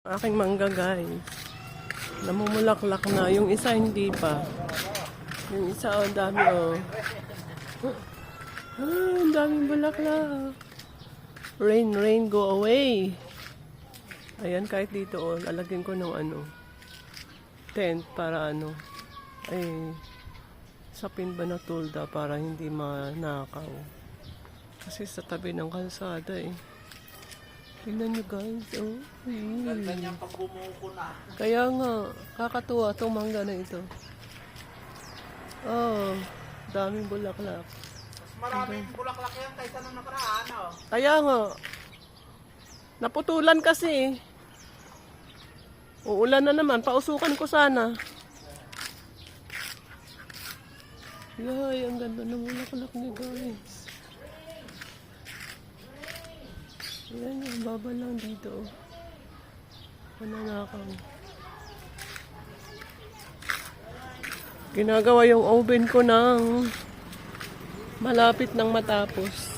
Aking mangga guys. Namumulaklak na. Yung isa hindi pa. Yung isa ang dami oh. Ang daming bulaklak. Rain, rain, go away. Ayan, kahit dito oh. Lalagyan ko ng tent para sapin ba na tulda para hindi manakaw. Kasi sa tabi ng kalsada eh. Tingnan nyo guys, oh. Ganda niya pag bumuko na. Kaya nga, kakatuwa itong mangga na ito. Oh, daming bulaklak. Mas maraming bulaklak yan kaysa nung nakaraan, oh. Kaya nga, naputulan kasi. Uulan na naman, pausukan ko sana. Yay, ang ganda ng bulaklak niya guys. Ayan, ang baba lang dito. Mananakaw. Ginagawa yung oven ko ng malapit ng matapos.